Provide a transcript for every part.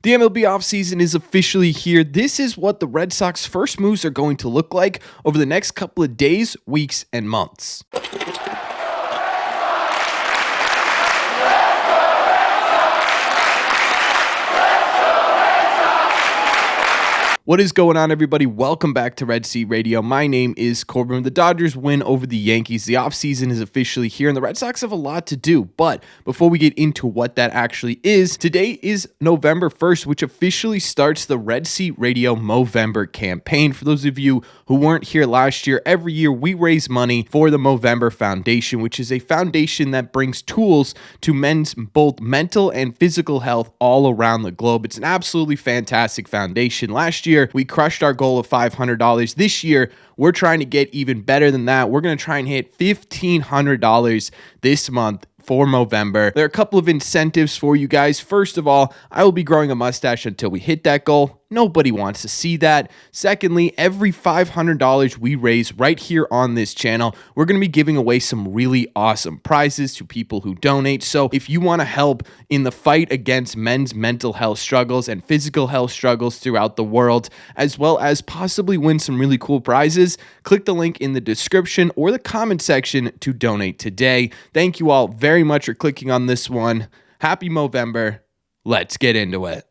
The MLB offseason is officially here. This is what the Red Sox first moves are going to look like over the next couple of days, weeks, and months. What is going on, everybody? Welcome back to Red Seat Radio. My name is Corbin. The Dodgers win over the Yankees. The offseason is officially here, and the Red Sox have a lot to do. But before we get into what that actually is, today is November 1st, which officially starts the Red Seat Radio Movember campaign. For those of you who weren't here last year, every year we raise money for the Movember Foundation, which is a foundation that brings tools to men's both mental and physical health all around the globe. It's an absolutely fantastic foundation. Last year, we crushed our goal of $500. This year, we're trying to get even better than that. We're going to try and hit $1,500 this month for Movember. There are a couple of incentives for you guys. First of all, I will be growing a mustache until we hit that goal. Nobody wants to see that. Secondly, every $500 we raise right here on this channel, we're going to be giving away some really awesome prizes to people who donate. So if you want to help in the fight against men's mental health struggles and physical health struggles throughout the world, as well as possibly win some really cool prizes, click the link in the description or the comment section to donate today. Thank you all very much for clicking on this one. Happy Movember. Let's get into it.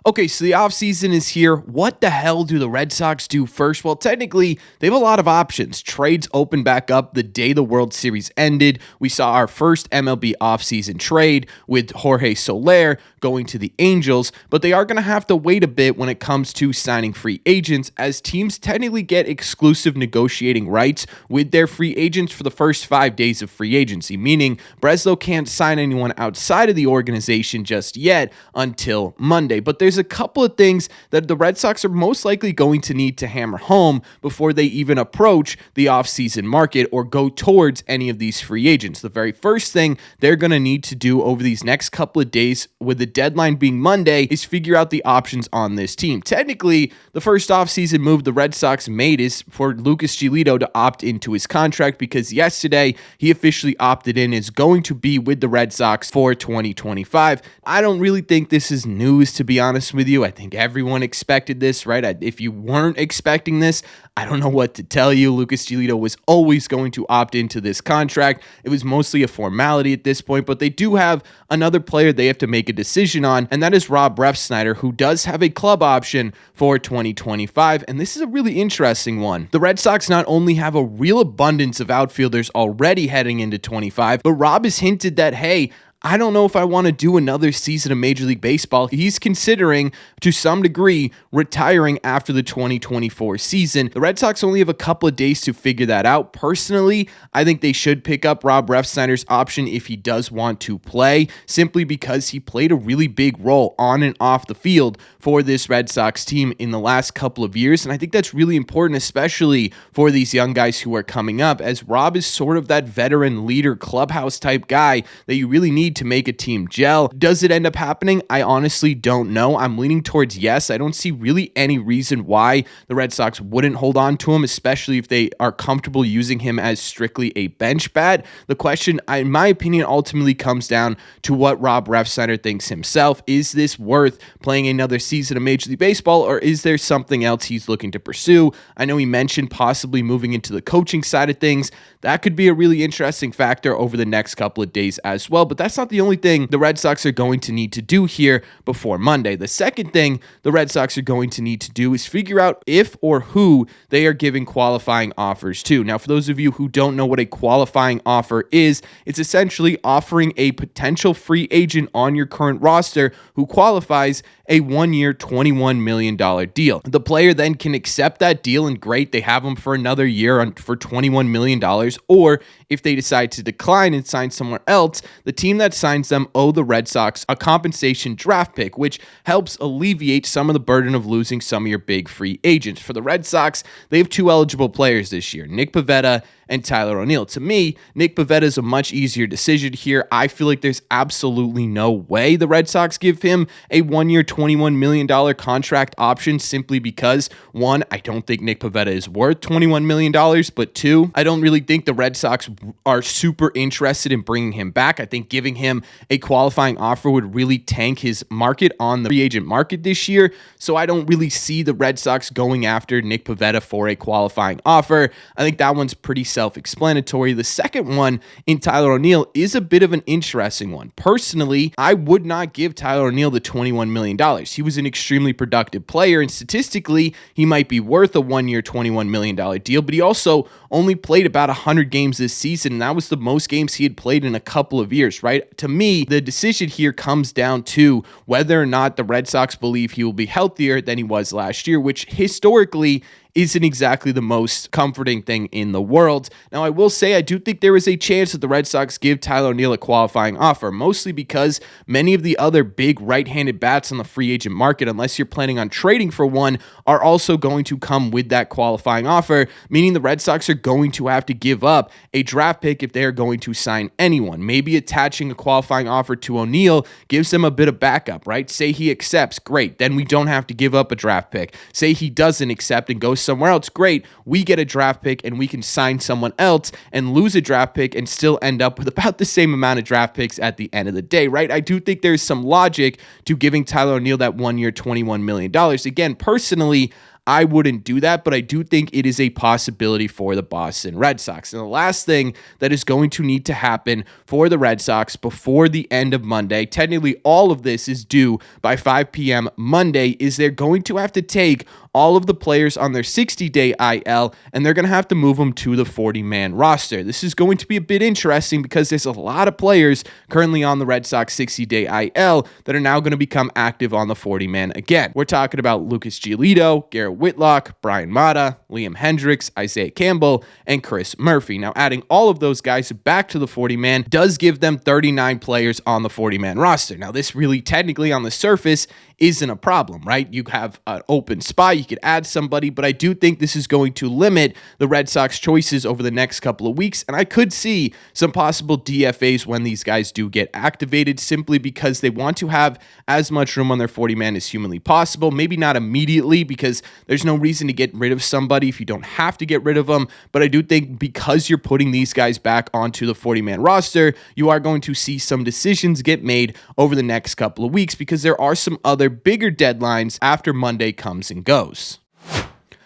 Okay, so the offseason is here. What the hell do the Red Sox do first? Well, technically, they have a lot of options. Trades open back up the day the World Series ended. We saw our first MLB offseason trade with Jorge Soler going to the Angels, but they are going to have to wait a bit when it comes to signing free agents, as teams technically get exclusive negotiating rights with their free agents for the first 5 days of free agency, meaning Breslow can't sign anyone outside of the organization just yet until Monday. But there's a couple of things that the Red Sox are most likely going to need to hammer home before they even approach the offseason market or go towards any of these free agents. The very first thing they're going to need to do over these next couple of days, with the deadline being Monday, is figure out the options on this team. Technically, the first offseason move the Red Sox made is for Lucas Giolito to opt into his contract, because yesterday he officially opted in, is going to be with the Red Sox for 2025. I don't really think this is news, to be honest with you. I think everyone expected this, right? If you weren't expecting this, I don't know what to tell you. Lucas Giolito was always going to opt into this contract. It was mostly a formality at this point, but they do have another player they have to make a decision on, and that is Rob Refsnyder, who does have a club option for 2025, and this is a really interesting one. The Red Sox not only have a real abundance of outfielders already heading into 25, but Rob has hinted that, hey, I don't know if I want to do another season of Major League Baseball. He's considering, to some degree, retiring after the 2024 season. The Red Sox only have a couple of days to figure that out. Personally, I think they should pick up Rob Refsnyder's option if he does want to play, simply because he played a really big role on and off the field for this Red Sox team in the last couple of years. And I think that's really important, especially for these young guys who are coming up, as Rob is sort of that veteran leader, clubhouse type guy that you really need to make a team gel. Does it end up happening? I honestly don't know. I'm leaning towards yes. I don't see really any reason why the Red Sox wouldn't hold on to him, especially if they are comfortable using him as strictly a bench bat. The question, in my opinion, ultimately comes down to what Rob Refsnyder thinks himself. Is this worth playing another season of Major League Baseball, or is there something else he's looking to pursue? I know he mentioned possibly moving into the coaching side of things. That could be a really interesting factor over the next couple of days as well, but that's not the only thing the Red Sox are going to need to do here before Monday. The second thing the Red Sox are going to need to do is figure out if or who they are giving qualifying offers to. Now, for those of you who don't know what a qualifying offer is, it's essentially offering a potential free agent on your current roster who qualifies a 1-year, $21 million deal. The player then can accept that deal, and great, they have him for another year for $21 million, or if they decide to decline and sign somewhere else, the team that signs them owe the Red Sox a compensation draft pick, which helps alleviate some of the burden of losing some of your big free agents. For the Red Sox, they have two eligible players this year, Nick Pivetta and Tyler O'Neill. To me, Nick Pivetta is a much easier decision here. I feel like there's absolutely no way the Red Sox give him a 1-year, $21 million contract option, simply because, one, I don't think Nick Pivetta is worth $21 million, but two, I don't really think the Red Sox are super interested in bringing him back. I think giving him a qualifying offer would really tank his market on the free agent market this year. So I don't really see the Red Sox going after Nick Pivetta for a qualifying offer. I think that one's pretty self-explanatory. The second one in Tyler O'Neill is a bit of an interesting one. Personally, I would not give Tyler O'Neill the $21 million. He was an extremely productive player, and statistically, he might be worth a one-year $21 million deal, but he also only played about 100 games this season, and that was the most games he had played in a couple of years, right? To me, the decision here comes down to whether or not the Red Sox believe he will be healthier than he was last year, which historically isn't exactly the most comforting thing in the world. Now, I will say I do think there is a chance that the Red Sox give Tyler O'Neill a qualifying offer, mostly because many of the other big right-handed bats on the free agent market, unless you're planning on trading for one, are also going to come with that qualifying offer, meaning the Red Sox are going to have to give up a draft pick if they are going to sign anyone. Maybe attaching a qualifying offer to O'Neill gives them a bit of backup, right? Say he accepts, great. Then we don't have to give up a draft pick. Say he doesn't accept and goes somewhere else, great. We get a draft pick and we can sign someone else and lose a draft pick and still end up with about the same amount of draft picks at the end of the day, right? I do think there's some logic to giving Tyler O'Neill that 1 year, $21 million. Again, personally, I wouldn't do that, but I do think it is a possibility for the Boston Red Sox. And the last thing that is going to need to happen for the Red Sox before the end of Monday, technically all of this is due by 5 p.m. Monday, is they're going to have to take all of the players on their 60-day IL, and they're going to have to move them to the 40-man roster. This is going to be a bit interesting because there's a lot of players currently on the Red Sox 60-day IL that are now going to become active on the 40-man again. We're talking about Lucas Giolito, Garrett Whitlock, Brian Mata, Liam Hendricks, Isaiah Campbell, and Chris Murphy. Now, adding all of those guys back to the 40-man does give them 39 players on the 40-man roster. Now, this really technically on the surface isn't a problem, right? You have an open spot, you could add somebody, but I do think this is going to limit the Red Sox choices over the next couple of weeks, and I could see some possible DFAs when these guys do get activated, simply because they want to have as much room on their 40-man as humanly possible. Maybe not immediately, because there's no reason to get rid of somebody if you don't have to get rid of them, but I do think because you're putting these guys back onto the 40-man roster, you are going to see some decisions get made over the next couple of weeks, because there are some other bigger deadlines after Monday comes and goes.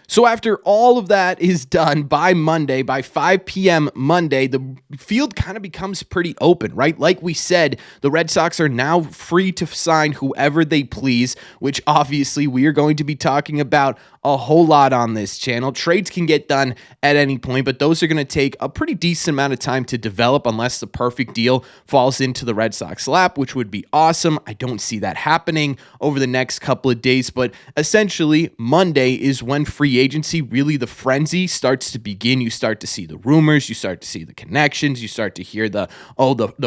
So after all of that is done by Monday, by 5 p.m. Monday, the field kind of becomes pretty open, right? Like we said, the Red Sox are now free to sign whoever they please, which obviously we are going to be talking about a whole lot on this channel. Trades can get done at any point, but those are going to take a pretty decent amount of time to develop unless the perfect deal falls into the Red Sox lap, which would be awesome. I don't see that happening over the next couple of days, but essentially Monday is when free agency, really the frenzy, starts to begin. You start to see the rumors, you start to see the connections, you start to hear the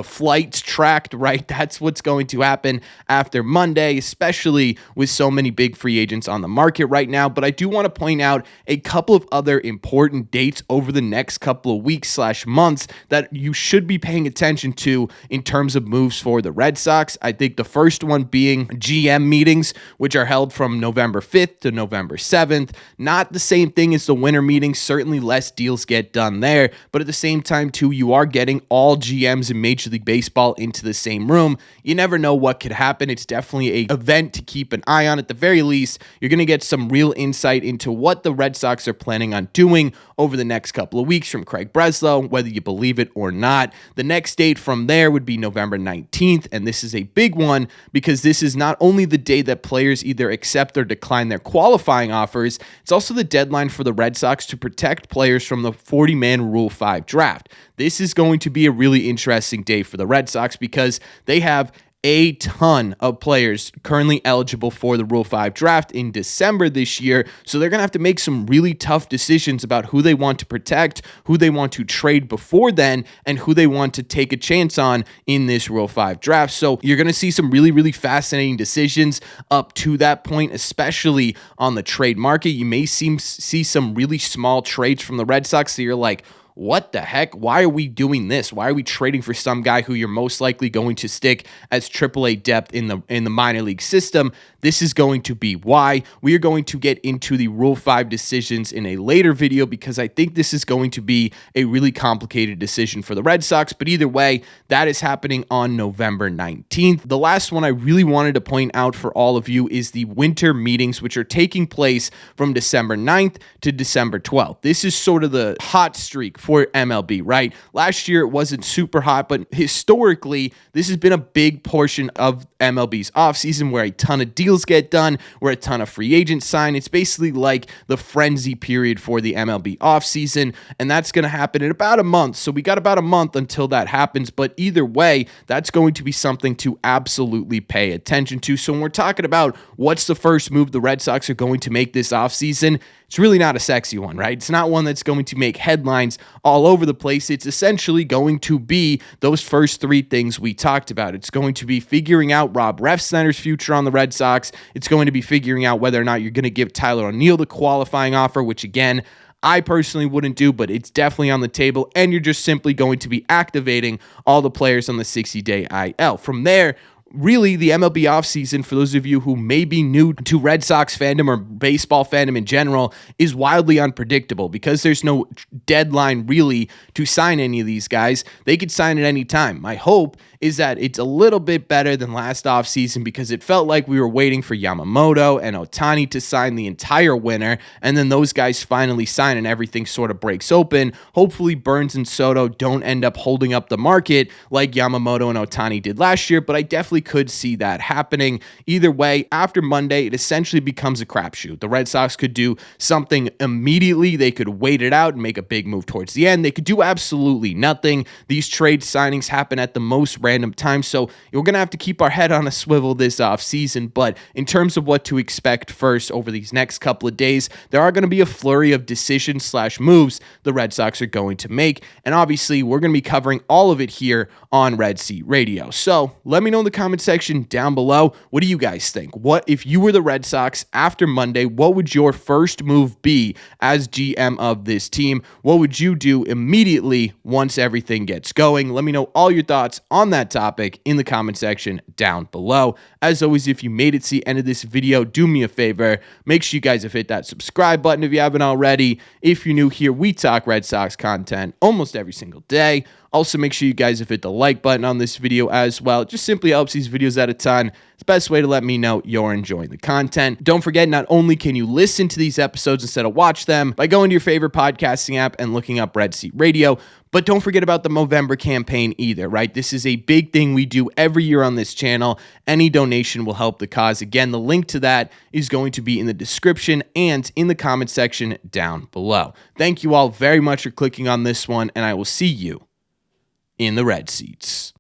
flights tracked, right? That's what's going to happen after Monday, especially with so many big free agents on the market right now. But I do want to point out a couple of other important dates over the next couple of weeks/months that you should be paying attention to in terms of moves for the Red Sox. I think the first one being GM meetings, which are held from November 5th to November 7th. Not the same thing as the winter meetings. Certainly less deals get done there, but at the same time too, you are getting all GMs in Major League Baseball into the same room. You never know what could happen. It's definitely an event to keep an eye on. At the very least, you're going to get some real insight into what the Red Sox are planning on doing over the next couple of weeks from Craig Breslow, whether you believe it or not. The next date from there would be November 19th, and this is a big one because this is not only the day that players either accept or decline their qualifying offers, it's also the deadline for the Red Sox to protect players from the 40-man Rule 5 draft. This is going to be a really interesting day for the Red Sox because they have a ton of players currently eligible for the Rule 5 draft in December this year. So they're going to have to make some really tough decisions about who they want to protect, who they want to trade before then, and who they want to take a chance on in this Rule 5 draft. So you're going to see some really, really fascinating decisions up to that point, especially on the trade market. You may see some really small trades from the Red Sox that you're like, what the heck? Why are we doing this? Why are we trading for some guy who you're most likely going to stick as AAA depth in the minor league system? This is going to be why. We are going to get into the Rule 5 decisions in a later video because I think this is going to be a really complicated decision for the Red Sox. But either way, that is happening on November 19th. The last one I really wanted to point out for all of you is the winter meetings, which are taking place from December 9th to December 12th. This is sort of the hot streak for MLB, right? Last year it wasn't super hot, but historically, this has been a big portion of MLB's offseason where a ton of deals get done, where a ton of free agents sign. It's basically like the frenzy period for the MLB offseason, and that's going to happen in about a month. So we got about a month until that happens, but either way, that's going to be something to absolutely pay attention to. So when we're talking about what's the first move the Red Sox are going to make this offseason, it's really not a sexy one, right? It's not one that's going to make headlines all over the place. It's essentially going to be those first three things we talked about. It's going to be figuring out Rob Refsnyder's future on the Red Sox. It's going to be figuring out whether or not you're going to give Tyler O'Neill the qualifying offer, which again, I personally wouldn't do, but it's definitely on the table, and you're just simply going to be activating all the players on the 60-day IL. From there, really, the MLB offseason, for those of you who may be new to Red Sox fandom or baseball fandom in general, is wildly unpredictable because there's no deadline really to sign any of these guys. They could sign at any time. My hope is that it's a little bit better than last offseason because it felt like we were waiting for Yamamoto and Ohtani to sign the entire winter, and then those guys finally sign and everything sort of breaks open. Hopefully Burns and Soto don't end up holding up the market like Yamamoto and Ohtani did last year, but I definitely could see that happening. Either way, after Monday, it essentially becomes a crapshoot. The Red Sox could do something immediately. They could wait it out and make a big move towards the end. They could do absolutely nothing. These trade signings happen at the most random times, so you're going to have to keep our head on a swivel this offseason. But in terms of what to expect first over these next couple of days, there are going to be a flurry of decisions/moves the Red Sox are going to make, and obviously we're going to be covering all of it here on Red Seat Radio. So let me know in the comment section down below, what do you guys think? What if you were the Red Sox after Monday, what would your first move be as GM of this team? What would you do immediately once everything gets going? Let me know all your thoughts on that topic in the comment section down below. As always, if you made it to the end of this video, do me a favor, make sure you guys have hit that subscribe button if you haven't already. If you're new here, we talk Red Sox content almost every single day. Also, make sure you guys have hit the like button on this video as well. It just simply helps these videos out a ton. It's the best way to let me know you're enjoying the content. Don't forget, not only can you listen to these episodes instead of watch them by going to your favorite podcasting app and looking up Red Seat Radio, but don't forget about the Movember campaign either, right? This is a big thing we do every year on this channel. Any donation will help the cause. Again, the link to that is going to be in the description and in the comment section down below. Thank you all very much for clicking on this one, and I will see you in the Red Seats.